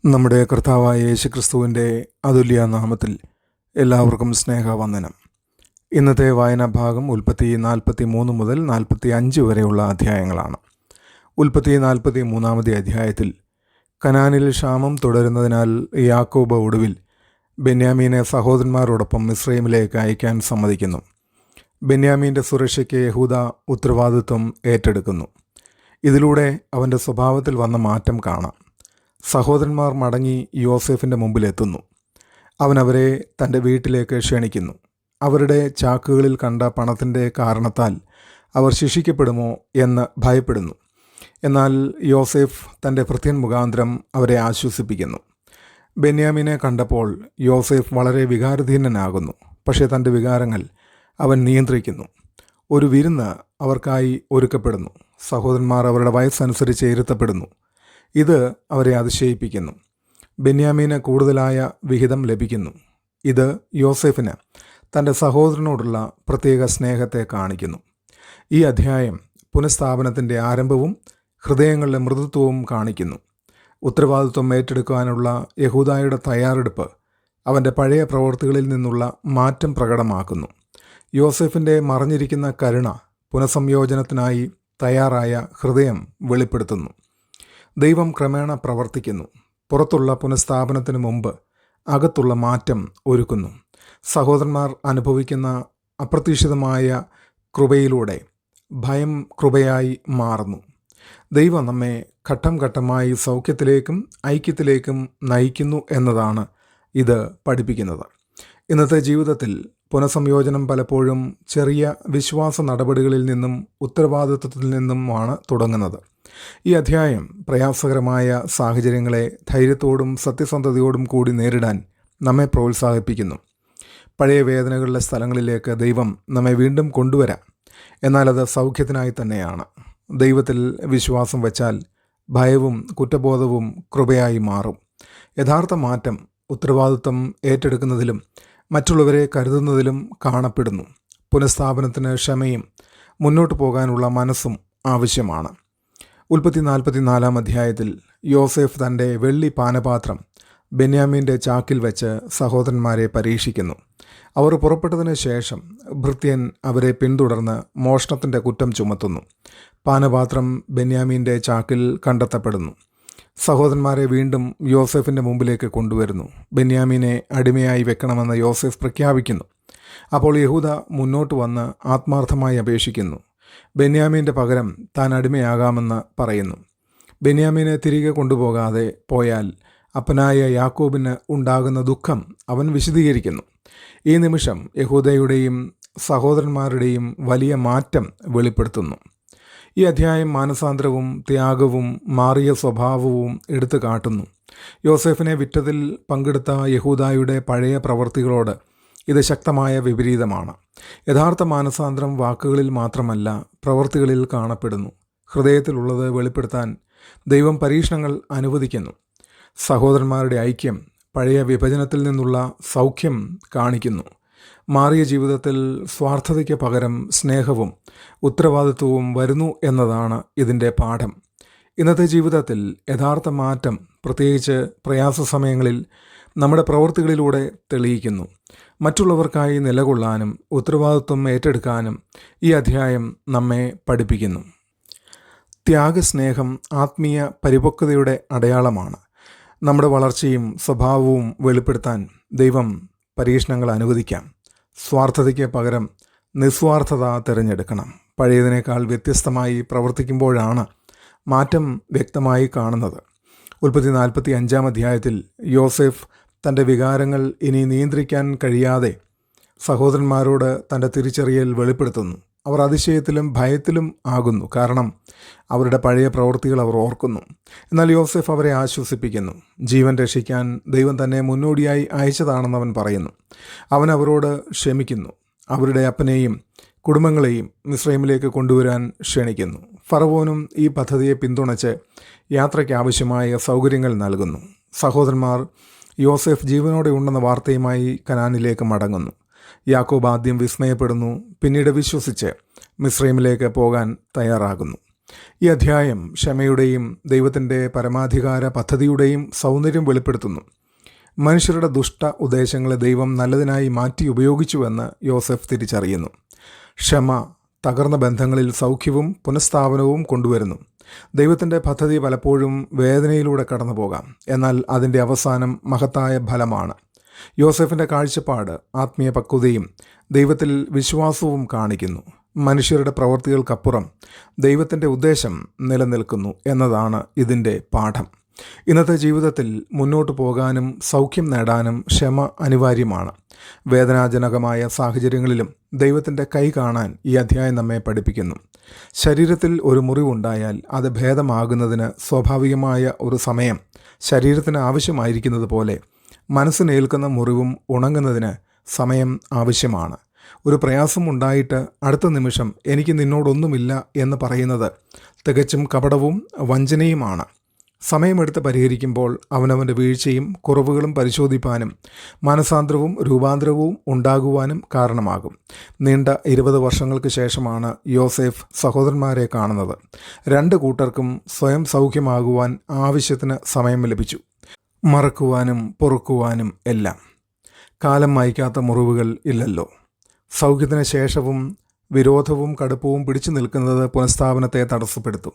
നമ്മുടെ കർത്താവായ യേശുക്രിസ്തുവിൻ്റെ അതുല്യ നാമത്തിൽ എല്ലാവർക്കും സ്നേഹവന്ദനം. ഇന്നത്തെ വായനാ ഭാഗം ഉൽപ്പത്തി 43 മുതൽ 45 വരെയുള്ള അധ്യായങ്ങളാണ്. ഉൽപ്പത്തി 43 അധ്യായത്തിൽ കനാനിൽ ക്ഷാമം തുടരുന്നതിനാൽ യാക്കോബ് ഒടുവിൽ ബെന്യാമീനെ സഹോദരന്മാരോടൊപ്പം മിസ്രൈമിലേക്ക് അയക്കാൻ സമ്മതിക്കുന്നു. ബെന്യാമീൻ്റെ സുരക്ഷയ്ക്ക് യഹൂദ ഉത്തരവാദിത്വം ഏറ്റെടുക്കുന്നു. ഇതിലൂടെ അവൻ്റെ സ്വഭാവത്തിൽ വന്ന മാറ്റം കാണാം. സഹോദരന്മാർ മടങ്ങി യോസേഫിൻ്റെ മുമ്പിലെത്തുന്നു. അവൻ അവരെ തൻ്റെ വീട്ടിലേക്ക് ക്ഷണിക്കുന്നു. അവരുടെ ചാക്കുകളിൽ കണ്ട പണത്തിൻ്റെ കാരണത്താൽ അവർ ശിക്ഷിക്കപ്പെടുമോ എന്ന് ഭയപ്പെടുന്നു. എന്നാൽ യോസേഫ് തൻ്റെ ഭൃത്യൻ മുഖാന്തരം അവരെ ആശ്വസിപ്പിക്കുന്നു. ബെന്യാമീനെ കണ്ടപ്പോൾ യോസേഫ് വളരെ വികാരധീനനാകുന്നു. പക്ഷേ തൻ്റെ വികാരങ്ങൾ അവൻ നിയന്ത്രിക്കുന്നു. ഒരു വിരുന്ന് അവർക്കായി ഒരുക്കപ്പെടുന്നു. സഹോദരന്മാർ അവരുടെ വയസ്സനുസരിച്ച് ഇരുത്തപ്പെടുന്നു. ഇത് അവരെ അതിശയിപ്പിക്കുന്നു. ബെന്യാമീന് കൂടുതലായ വിഹിതം ലഭിക്കുന്നു. ഇത് യോസേഫിന് തൻ്റെ സഹോദരനോടുള്ള പ്രത്യേക സ്നേഹത്തെ കാണിക്കുന്നു. ഈ അധ്യായം പുനഃസ്ഥാപനത്തിൻ്റെ ആരംഭവും ഹൃദയങ്ങളുടെ മൃദുത്വവും കാണിക്കുന്നു. ഉത്തരവാദിത്വം ഏറ്റെടുക്കാനുള്ള യഹൂദായുടെ തയ്യാറെടുപ്പ് അവൻ്റെ പഴയ പ്രവൃത്തികളിൽ നിന്നുള്ള മാറ്റം പ്രകടമാക്കുന്നു. യോസേഫിൻ്റെ മറഞ്ഞിരിക്കുന്ന കരുണ പുനഃസംയോജനത്തിനായി തയ്യാറായ ഹൃദയം വെളിപ്പെടുത്തുന്നു. ദൈവം ക്രമേണ പ്രവർത്തിക്കുന്നു. പുറത്തുള്ള പുനഃസ്ഥാപനത്തിന് മുമ്പ് അകത്തുള്ള മാറ്റം ഒരുക്കുന്നു. സഹോദരന്മാർ അനുഭവിക്കുന്ന അപ്രതീക്ഷിതമായ കൃപയിലൂടെ ഭയം കൃപയായി മാറുന്നു. ദൈവം നമ്മെ ഘട്ടം ഘട്ടമായി സൗഖ്യത്തിലേക്കും ഐക്യത്തിലേക്കും നയിക്കുന്നു എന്നതാണ് ഇത് പഠിപ്പിക്കുന്നത്. ഇന്നത്തെ ജീവിതത്തിൽ പുനഃസംയോജനം പലപ്പോഴും ചെറിയ വിശ്വാസ നടപടികളിൽ നിന്നും ഉത്തരവാദിത്വത്തിൽ നിന്നുമാണ് തുടങ്ങുന്നത്. ഈ അധ്യായം പ്രയാസകരമായ സാഹചര്യങ്ങളെ ധൈര്യത്തോടും സത്യസന്ധതയോടും കൂടി നേരിടാൻ നമ്മെ പ്രോത്സാഹിപ്പിക്കുന്നു. പഴയ വേദനകളുടെ സ്ഥലങ്ങളിലേക്ക് ദൈവം നമ്മെ വീണ്ടും കൊണ്ടുവരാം. എന്നാൽ അത് സൗഖ്യത്തിനായി തന്നെയാണ്. ദൈവത്തിൽ വിശ്വാസം വച്ചാൽ ഭയവും കുറ്റബോധവും കൃപയായി മാറും. യഥാർത്ഥ മാറ്റം ഉത്തരവാദിത്വം ഏറ്റെടുക്കുന്നതിലും മറ്റുള്ളവരെ കരുതുന്നതിലും കാണപ്പെടുന്നു. പുനഃസ്ഥാപനത്തിന് ക്ഷമയും മുന്നോട്ട് പോകാനുള്ള മനസ്സും ആവശ്യമാണ്. ഉൽപ്പത്തി 44 അധ്യായത്തിൽ യോസേഫ് തൻ്റെ വെള്ളി പാനപാത്രം ബെന്യാമീൻ്റെ ചാക്കിൽ വെച്ച് സഹോദരന്മാരെ പരീക്ഷിക്കുന്നു. അവർ പുറപ്പെട്ടതിന് ശേഷം ഭൃത്യൻ അവരെ പിന്തുടർന്ന് മോഷണത്തിൻ്റെ കുറ്റം ചുമത്തുന്നു. പാനപാത്രം ബെന്യാമീൻ്റെ ചാക്കിൽ കണ്ടെത്തപ്പെടുന്നു. സഹോദരന്മാരെ വീണ്ടും യോസേഫിൻ്റെ മുമ്പിലേക്ക് കൊണ്ടുവരുന്നു. ബെന്യാമീനെ അടിമയായി വെക്കണമെന്ന് യോസേഫ് പ്രഖ്യാപിക്കുന്നു. അപ്പോൾ യഹൂദ മുന്നോട്ട് വന്ന് ആത്മാർത്ഥമായി അപേക്ഷിക്കുന്നു. ബെന്യാമീൻ്റെ പകരം താൻ അടിമയാകാമെന്ന് പറയുന്നു. ബെന്യാമീനെ തിരികെ കൊണ്ടുപോകാതെ പോയാൽ അപ്പനായ യാക്കോബിന് ഉണ്ടാകുന്ന ദുഃഖം അവൻ വിശദീകരിക്കുന്നു. ഈ നിമിഷം യഹൂദയുടെയും സഹോദരന്മാരുടെയും വലിയ മാറ്റം വെളിപ്പെടുത്തുന്നു. ഈ അധ്യായം മാനസാന്തരവും ത്യാഗവും മാറിയ സ്വഭാവവും എടുത്തു കാട്ടുന്നു. യോസേഫിനെ വിറ്റതിൽ പങ്കെടുത്ത യഹൂദായുടെ പഴയ പ്രവൃത്തികളോട് ഇത് ശക്തമായ വിപരീതമാണ്. യഥാർത്ഥ മാനസാന്തരം വാക്കുകളിൽ മാത്രമല്ല, പ്രവൃത്തികളിൽ കാണപ്പെടുന്നു. ഹൃദയത്തിലുള്ളത് വെളിപ്പെടുത്താൻ ദൈവം പരീക്ഷണങ്ങൾ അനുവദിക്കുന്നു. സഹോദരന്മാരുടെ ഐക്യം പഴയ വിഭജനത്തിൽ നിന്നുള്ള സൗഖ്യം കാണിക്കുന്നു. മാറിയ ജീവിതത്തിൽ സ്വാർത്ഥതയ്ക്ക് പകരം സ്നേഹവും ഉത്തരവാദിത്വവും വരുന്നു എന്നതാണ് ഇതിൻ്റെ പാഠം. ഇന്നത്തെ ജീവിതത്തിൽ യഥാർത്ഥ മാറ്റം പ്രത്യേകിച്ച് പ്രയാസ സമയങ്ങളിൽ നമ്മുടെ പ്രവൃത്തികളിലൂടെ തെളിയിക്കുന്നു. മറ്റുള്ളവർക്കായി നിലകൊള്ളാനും ഉത്തരവാദിത്വം ഏറ്റെടുക്കാനും ഈ അധ്യായം നമ്മെ പഠിപ്പിക്കുന്നു. ത്യാഗസ്നേഹം ആത്മീയ പരിപക്വതയുടെ അടയാളമാണ്. നമ്മുടെ വളർച്ചയും സ്വഭാവവും വെളിപ്പെടുത്താൻ ദൈവം പരീക്ഷണങ്ങൾ അനുവദിക്കാം. സ്വാർത്ഥതയ്ക്ക് പകരം നിസ്വാർത്ഥത തിരഞ്ഞെടുക്കണം. പഴയതിനേക്കാൾ വ്യത്യസ്തമായി പ്രവർത്തിക്കുമ്പോഴാണ് മാറ്റം വ്യക്തമായി കാണുന്നത്. ഉൽപ്പത്തി 45 അധ്യായത്തിൽ യോസേഫ് തൻ്റെ വികാരങ്ങൾ ഇനി നിയന്ത്രിക്കാൻ കഴിയാതെ സഹോദരന്മാരോട് തൻ്റെ തിരിച്ചറിയൽ വെളിപ്പെടുത്തുന്നു. അവർ അതിശയത്തിലും ഭയത്തിലും ആകുന്നു. കാരണം അവരുടെ പഴയ പ്രവൃത്തികൾ അവർ ഓർക്കുന്നു. എന്നാൽ യോസേഫ് അവരെ ആശ്വസിപ്പിക്കുന്നു. ജീവൻ രക്ഷിക്കാൻ ദൈവം തന്നെ മുന്നോടിയായി അയച്ചതാണെന്ന് അവൻ പറയുന്നു. അവൻ അവരോട് ക്ഷമിക്കുന്നു. അവരുടെ അപ്പനെയും കുടുംബങ്ങളെയും മിസ്രൈമിലേക്ക് കൊണ്ടുവരാൻ ക്ഷണിക്കുന്നു. ഫറവോനും ഈ പദ്ധതിയെ പിന്തുണച്ച് യാത്രയ്ക്ക് ആവശ്യമായ സൗകര്യങ്ങൾ നൽകുന്നു. സഹോദരന്മാർ യോസേഫ് ജീവനോടെ ഉണ്ടെന്ന വാർത്തയുമായി കനാനിലേക്ക് മടങ്ങുന്നു. യാക്കോബ് ആദ്യം വിസ്മയപ്പെടുന്നു, പിന്നീട് വിശ്വസിച്ച് മിസ്രൈമിലേക്ക് പോകാൻ തയ്യാറാകുന്നു. ഈ അധ്യായം ക്ഷമയുടെയും ദൈവത്തിൻ്റെ പരമാധികാര പദ്ധതിയുടെയും സൗന്ദര്യം വെളിപ്പെടുത്തുന്നു. മനുഷ്യരുടെ ദുഷ്ട ഉദ്ദേശങ്ങളെ ദൈവം നല്ലതിനായി മാറ്റി ഉപയോഗിച്ചുവെന്ന് യോസെഫ് തിരിച്ചറിയുന്നു. ക്ഷമ തകർന്ന ബന്ധങ്ങളിൽ സൗഖ്യവും പുനഃസ്ഥാപനവും കൊണ്ടുവരുന്നു. ദൈവത്തിൻ്റെ പദ്ധതി പലപ്പോഴും വേദനയിലൂടെ കടന്നു പോകാം, എന്നാൽ അതിൻ്റെ അവസാനം മഹത്തായ ഫലമാണ്. യോസെഫിൻ്റെ കാഴ്ചപ്പാട് ആത്മീയ പക്വതയും ദൈവത്തിൽ വിശ്വാസവും കാണിക്കുന്നു. മനുഷ്യരുടെ പ്രവൃത്തികൾക്കപ്പുറം ദൈവത്തിൻ്റെ ഉദ്ദേശം നിലനിൽക്കുന്നു എന്നതാണ് ഇതിൻ്റെ പാഠം. ഇന്നത്തെ ജീവിതത്തിൽ മുന്നോട്ട് പോകാനും സൗഖ്യം നേടാനും ക്ഷമ അനിവാര്യമാണ്. വേദനാജനകമായ സാഹചര്യങ്ങളിലും ദൈവത്തിൻ്റെ കൈ കാണാൻ ഈ അധ്യായം നമ്മെ പഠിപ്പിക്കുന്നു. ശരീരത്തിൽ ഒരു മുറിവുണ്ടായാൽ അത് ഭേദമാകുന്നതിന് സ്വാഭാവികമായ ഒരു സമയം ശരീരത്തിന് ആവശ്യമായിരിക്കുന്നത് പോലെ മനസ്സിനേൽക്കുന്ന മുറിവും ഉണങ്ങുന്നതിന് സമയം ആവശ്യമാണ്. ഒരു പ്രയാസം ഉണ്ടായിട്ട് അടുത്ത നിമിഷം എനിക്ക് നിന്നോടൊന്നുമില്ല എന്ന് പറയുന്നത് തികച്ചും കപടവും വഞ്ചനയുമാണ്. സമയമെടുത്ത് പരിഹരിക്കുമ്പോൾ അവനവൻ്റെ വീഴ്ചയും കുറവുകളും പരിശോധിപ്പാനും മാനസാന്തരവും രൂപാന്തരവും ഉണ്ടാകുവാനും കാരണമാകും. നീണ്ട 20 വർഷങ്ങൾക്ക് ശേഷമാണ് യോസേഫ് സഹോദരന്മാരെ കാണുന്നത്. 2 കൂട്ടർക്കും സ്വയം സൗഖ്യമാകുവാൻ ആവശ്യത്തിന് സമയം ലഭിച്ചു. മറക്കുവാനും പൊറുക്കുവാനും എല്ലാം. കാലം മായ്ക്കാത്ത മുറിവുകൾ ഇല്ലല്ലോ. സൗഖ്യത്തിന് ശേഷവും വിരോധവും കടുപ്പവും പിടിച്ചു നിൽക്കുന്നത് പുനഃസ്ഥാപനത്തെ തടസ്സപ്പെടുത്തും.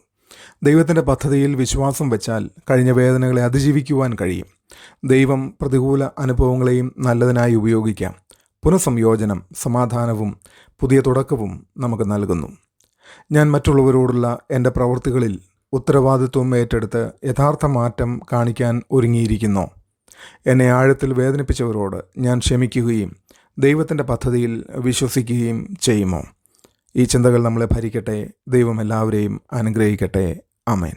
ദൈവത്തിൻ്റെ പദ്ധതിയിൽ വിശ്വാസം വെച്ചാൽ കഴിഞ്ഞ വേദനകളെ അതിജീവിക്കുവാൻ കഴിയും. ദൈവം പ്രതികൂല അനുഭവങ്ങളെയും നല്ലതിനായി ഉപയോഗിക്കാം. പുനഃസംയോജനം, സമാധാനവും പുതിയ തുടക്കവും നമുക്ക് നൽകുന്നു. ഞാൻ മറ്റുള്ളവരോടുള്ള എൻ്റെ പ്രവൃത്തികളിൽ ഉത്തരവാദിത്വം ഏറ്റെടുത്ത് യഥാർത്ഥ മാറ്റം കാണിക്കാൻ ഒരുങ്ങിയിരിക്കുന്നു. എന്നെ ആഴത്തിൽ വേദനിപ്പിച്ചവരോട് ഞാൻ ക്ഷമിക്കുകയും ദൈവത്തിൻ്റെ പദ്ധതിയിൽ വിശ്വസിക്കുകയും ചെയ്യുമോ? ഈ ചിന്തകൾ നമ്മളെ ഭരിക്കട്ടെ. ദൈവം എല്ലാവരെയും അനുഗ്രഹിക്കട്ടെ. ആമേൻ.